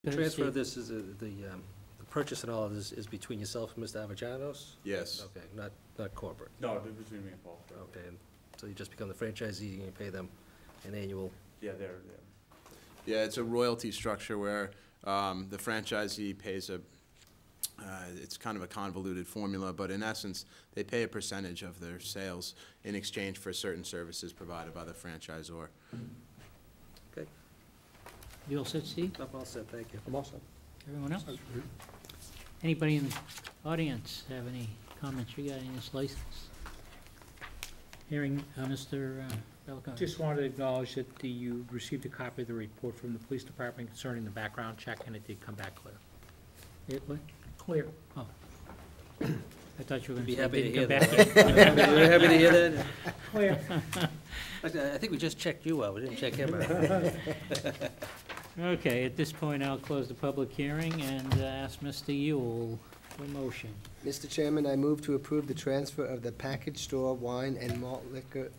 The transfer of this is, the purchase and all of this is between yourself and Mr. Avagianos? Yes. Okay, not corporate. No, they're between me and Paul. Okay, and so you just become the franchisee, and you pay them an annual? Yeah, Yeah, it's a royalty structure where the franchisee pays it's kind of a convoluted formula, but in essence, they pay a percentage of their sales in exchange for certain services provided by the franchisor. Okay, You all set, Steve? I'm all set, thank you. I'm all set. Everyone else? Anybody in the audience have any comments regarding this license? Hearing Mr. Bellicone. Just wanted to acknowledge that you received a copy of the report from the police department concerning the background check, and it did come back clear. It what? Clear. Oh. I thought you were Be going to say happy it to didn't hear come back that. yet. We're happy to hear that. Clear. Actually, I think we just checked you out, we didn't check him out. Okay, at this point, I'll close the public hearing and ask Mr. Yule for a motion. Mr. Chairman, I move to approve the transfer of the package store wine and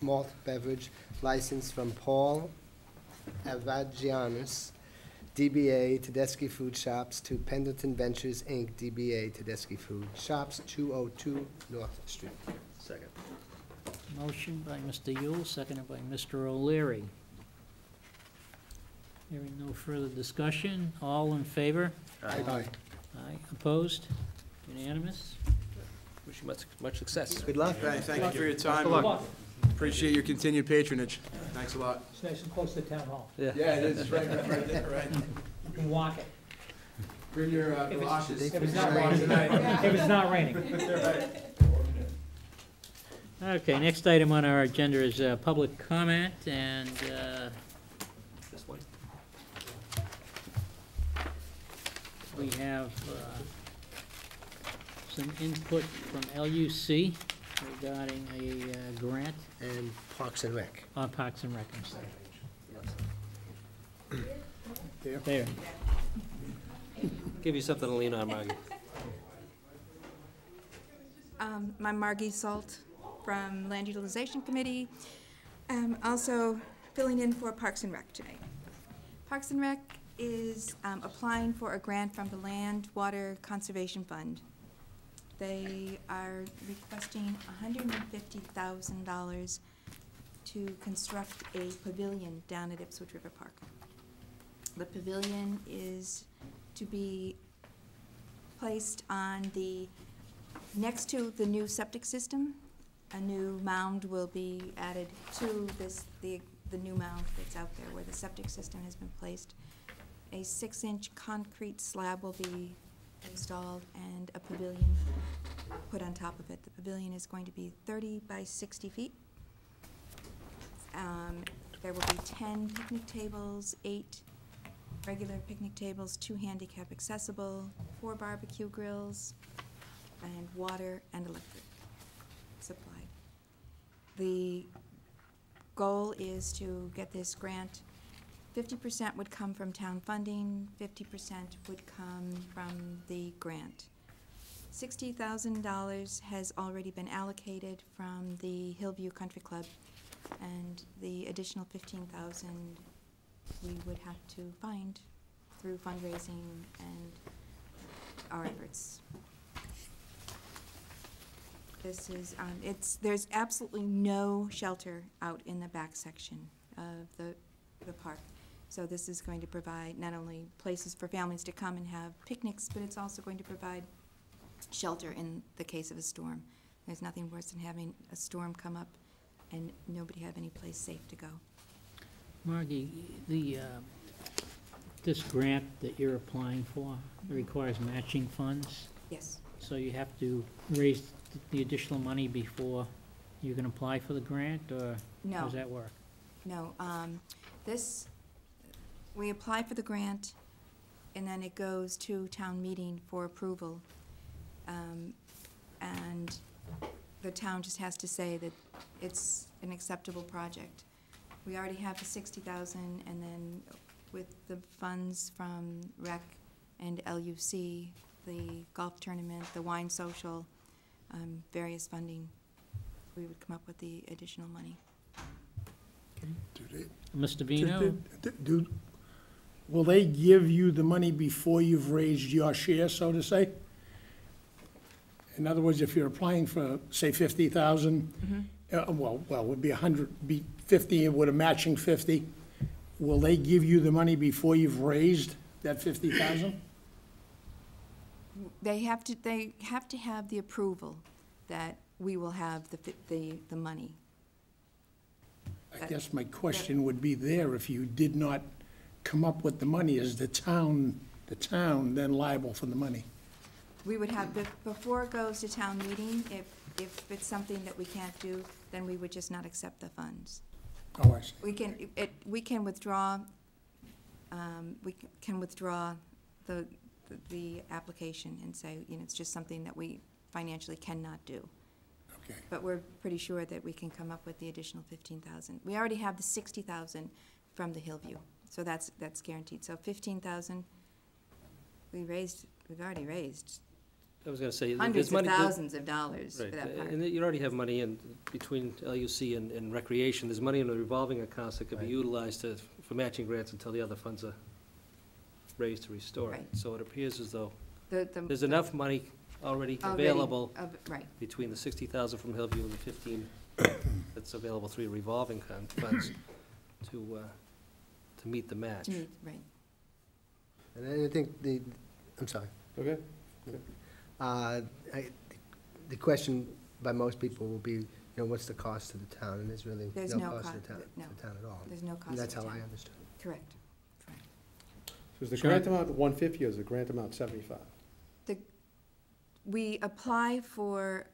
malt beverage license from Paul Avagianos, DBA Tedeschi Food Shops, to Pendleton Ventures, Inc., DBA Tedeschi Food Shops, 202 North Street. Second. Motion by Mr. Yule, seconded by Mr. O'Leary. Hearing no further discussion, all in favor? Aye. Aye. Opposed? Unanimous? Wish you much success. Good luck. Thank you for your time. Good luck. Appreciate your continued patronage. Thanks a lot. It's nice and close to town hall. Yeah, it is, right there, right. You can walk it. Bring your If galoshes. If it's not raining. If it's not raining. Okay, next item on our agenda is public comment, and This one? we have some input from LUC regarding a grant And Parks and Rec. on Parks and Rec. There. Give you something to lean on, Margie. I'm Margie Salt from Land Utilization Committee. Also filling in for Parks and Rec tonight. Parks and Rec is applying for a grant from the Land Water Conservation Fund. They are requesting $150,000 to construct a pavilion down at Ipswich River Park. The pavilion is to be placed on next to the new septic system. A new mound will be added to the new mound that's out there where the septic system has been placed. A 6-inch concrete slab will be installed and a pavilion put on top of it. The pavilion is going to be 30 by 60 feet. There will be 10 picnic tables, 8 regular picnic tables, 2 handicap accessible, 4 barbecue grills, and water and electric supply. The goal is to get this grant. 50% would come from town funding, 50% would come from the grant. $60,000 has already been allocated from the Hillview Country Club, and the additional $15,000 we would have to find through fundraising and our efforts. This is, there's absolutely no shelter out in the back section of the park. So this is going to provide not only places for families to come and have picnics, but it's also going to provide shelter in the case of a storm. There's nothing worse than having a storm come up and nobody have any place safe to go. Margie, this grant that you're applying for requires matching funds, Yes. so you have to raise the additional money before you can apply for the grant, or how does that work? No. We apply for the grant, and then it goes to town meeting for approval. And the town just has to say that it's an acceptable project. We already have the $60,000, and then with the funds from Rec and LUC, the golf tournament, the wine social, various funding, we would come up with the additional money. Mr. Vino? will they give you the money before you've raised your share, so to say? In other words, if you're applying for, say, 50,000, well, it would be 100, be 50 with a matching 50, will they give you the money before you've raised that 50,000? They have to have the approval that we will have the money. I guess my question would be there, if you did not come up with the money, is the town then liable for the money? We would have, before it goes to town meeting, if it's something that we can't do, then we would just not accept the funds. Oh, I see. We can withdraw, the application and say, it's just something that we financially cannot do. Okay. But we're pretty sure that we can come up with the additional 15,000. We already have the 60,000 from the Hillview, so that's guaranteed. So 15,000, we've already raised I was gonna say, hundreds there's of money. thousands of dollars for Right, that part. and you already have money in, between LUC and recreation, there's money in the revolving accounts that could be Right. utilized for matching grants until the other funds are raised to restore it. Right. So it appears as though The- there's enough money already already available right. between the 60,000 from Hillview and the 15 that's available through revolving funds to meet the match. To meet, right. And I think I'm sorry. Okay. The question by most people will be, what's the cost to the town? And there's really There's no no cost to the co- town, no. at all. There's no cost And to that's the how I town. understood it. Correct. So is the Sean? grant amount 150 or is the grant amount 75? We apply for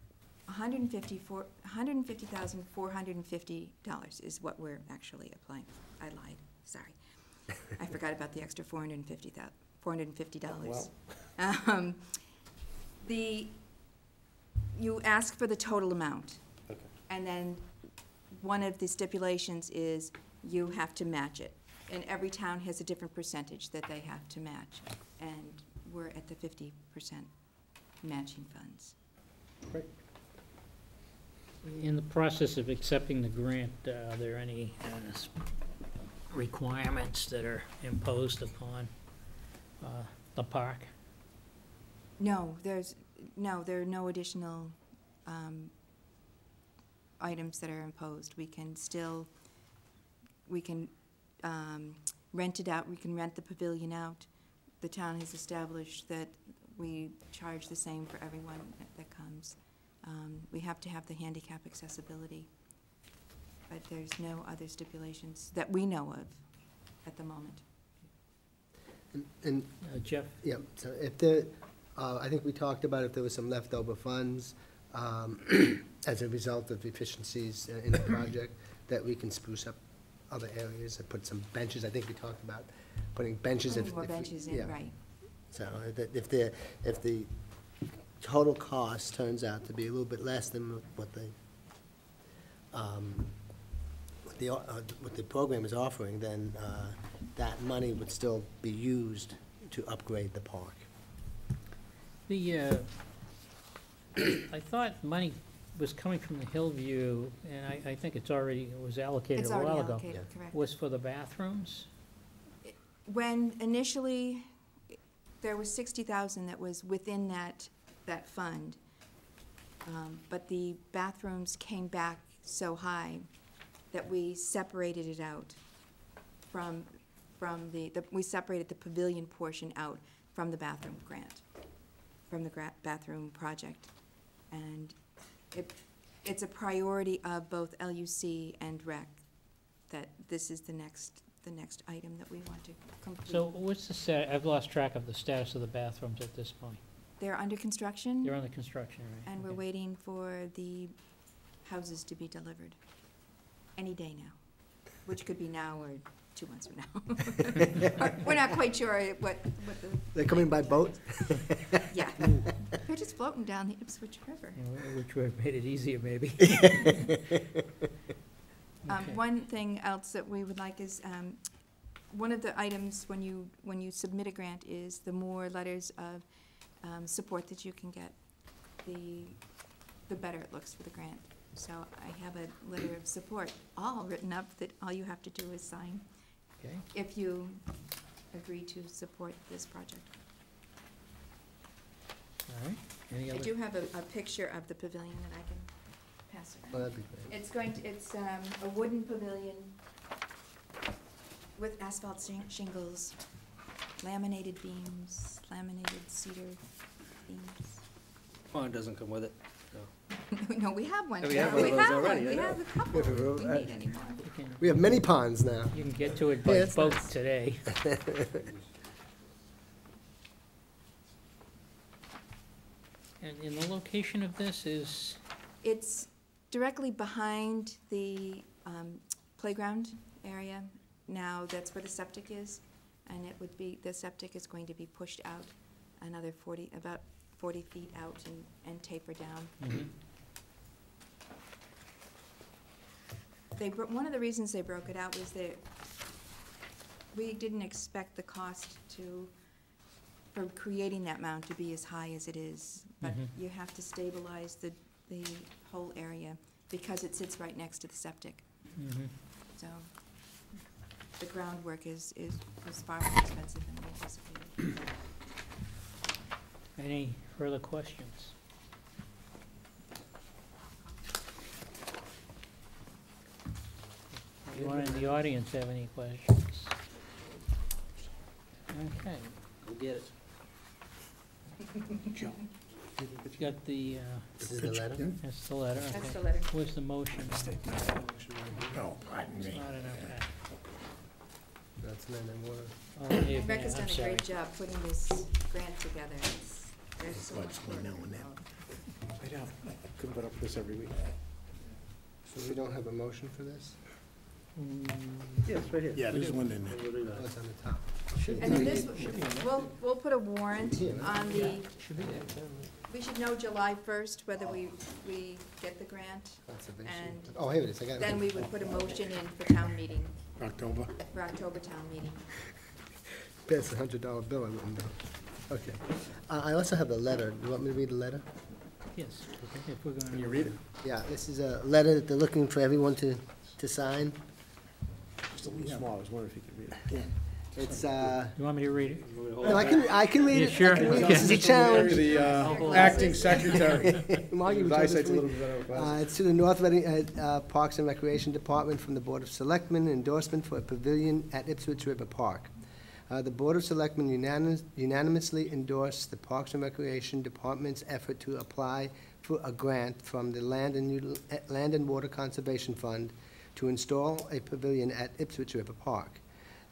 $150,450 is what we're actually applying for. I lied, sorry. I forgot about the extra $450. Well, You ask for the total amount, okay. and then one of the stipulations is you have to match it. And every town has a different percentage that they have to match, and we're at the 50% matching funds. Great. In the process of accepting the grant, are there any requirements that are imposed upon the park? No, there are no additional items that are imposed. We can rent it out, we can rent the pavilion out. The town has established that we charge the same for everyone that comes. We have to have the handicap accessibility, but there's no other stipulations that we know of at the moment. And Jeff? yeah, so I think we talked about if there was some leftover funds as a result of efficiencies in the project, that we can spruce up other areas and put some benches. I think we talked about putting benches. Putting more benches in, right. So that if the total cost turns out to be a little bit less than what the program is offering, then that money would still be used to upgrade the park. I thought money was coming from the Hillview, and I think it was allocated It's a while already ago. allocated, correct. Was for the bathrooms? When initially, there was 60,000 that was within that fund, but the bathrooms came back so high that we separated it out from we separated the pavilion portion out from the bathroom grant, from the bathroom project. And it's a priority of both LUC and REC that this is the next item that we want to complete. So what's the I've lost track of the status of the bathrooms at this point. They're under construction. They're under construction, right? And we're Okay. waiting for the houses to be delivered any day now, which could be now or 2 months from now. We're not quite sure what the. They're coming by boat? Yeah. They're just floating down the Ipswich River. Which would have made it easier, maybe. Okay. One thing else that we would like is, one of the items when you submit a grant is the more letters of support that you can get, the better it looks for the grant. So I have a letter of support all written up that all you have to do is sign. Okay. If you agree to support this project. All right, any I other? do have a picture of the pavilion that I can pass Well, around. that'd be great. It's a wooden pavilion with asphalt shingles, laminated beams, laminated cedar beams. Pond doesn't come with it, no. No, we have one. Oh, we have one of those already, I We know. have a couple, if we need any more. You can- We have many ponds now. You can get to it Yeah, by it's boat nice. today. And the location of this is, It's directly behind the playground area. Now, that's where the septic is, and it would be, the septic is going to be pushed out another about 40 feet out and taper down. One of the reasons they broke it out was that we didn't expect the cost for creating that mound to be as high as it is. But you have to stabilize the whole area because it sits right next to the septic. So the groundwork was far more expensive than we anticipated. any further questions? Anyone in the audience have any questions? Okay, Go get it. you got the, This is the letter? that's the letter, That's the okay. letter. Where's the motion? No, pardon me. Not in our pack. That's land and water. Oh, yeah, Rebecca's I'm done a sorry. great job putting this grant together. There's so much What's work going on with that? involved. I know, couldn't put up with this every week. So we don't have a motion for this? Yeah, it's right here. Yeah, there's one in there. Oh, it's on the top. And then this, we'll put a warrant Here, right? on the, Should be there. we should know July 1st whether we get the grant. Conservation. And Oh, here it is, I got it. then we would put a motion in for town meeting, October. for October town meeting. Pass the $100 bill, I wouldn't know. Okay. I also have the letter. Do you want me to read the letter? Yes, if we're gonna. Can you read it? Yeah, this is a letter that they're looking for everyone to sign. Just a little small, I was wondering if you could read it. It's, You want me to read it? no, I can read You it. sure? I can read it. This is a challenge. The Glasses. acting secretary. Margie, His would you like eyesight's a to little read? bit better with glasses. It's to the North Reading Parks and Recreation Department from the Board of Selectmen, endorsement for a pavilion at Ipswich River Park. The Board of Selectmen unanimously endorsed the Parks and Recreation Department's effort to apply for a grant from the Land and Water Conservation Fund to install a pavilion at Ipswich River Park.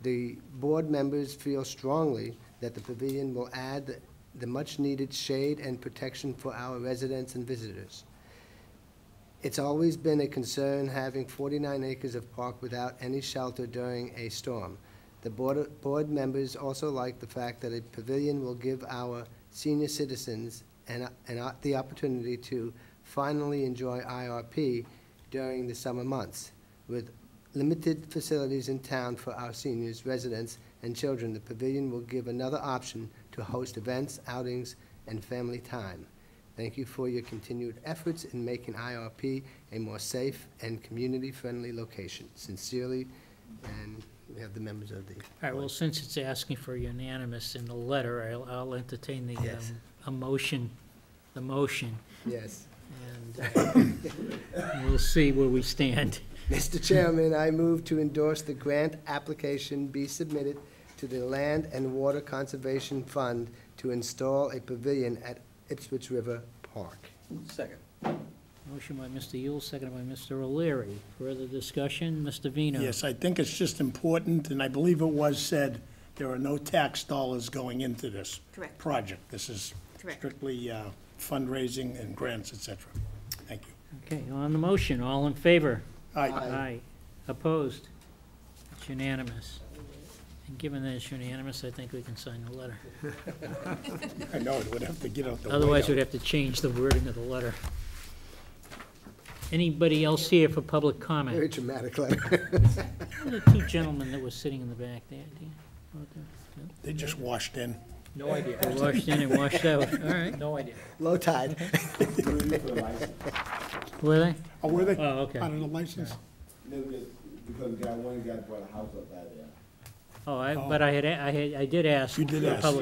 The board members feel strongly that the pavilion will add the much-needed shade and protection for our residents and visitors. It's always been a concern having 49 acres of park without any shelter during a storm. The board members also like the fact that a pavilion will give our senior citizens the opportunity to finally enjoy IRP during the summer months. With limited facilities in town for our seniors, residents, and children, the pavilion will give another option to host events, outings, and family time. Thank you for your continued efforts in making IRP a more safe and community-friendly location. Sincerely, and we have the members of the. All right, well, since it's asking for unanimous in the letter, I'll entertain the, Yes. the motion, Yes. and we'll see where we stand. Mr. Chairman, I move to endorse the grant application be submitted to the Land and Water Conservation Fund to install a pavilion at Ipswich River Park. Second. Motion by Mr. Yule, seconded by Mr. O'Leary. Further discussion, Mr. Vino? Yes, I think it's just important, and I believe it was said, there are no tax dollars going into this Correct. project. This is Correct. strictly fundraising and grants, et cetera. Thank you. Okay, on the motion, all in favor? Aye. Aye. Opposed? It's unanimous. And given that it's unanimous, I think we can sign the letter. I know, it would have to get out the. Otherwise, whiteout. we'd have to change the wording of the letter. Anybody else here for public Very comment? dramatic letter. The two gentlemen that were sitting in the back there, do you know what they're- They just washed in. No idea. they washed in and washed out, all right. No idea. Low tide. Were they? Oh, were they? Oh, okay. Part of the license? Because one guy bought a house up there. Oh, but I did ask. You did for ask, public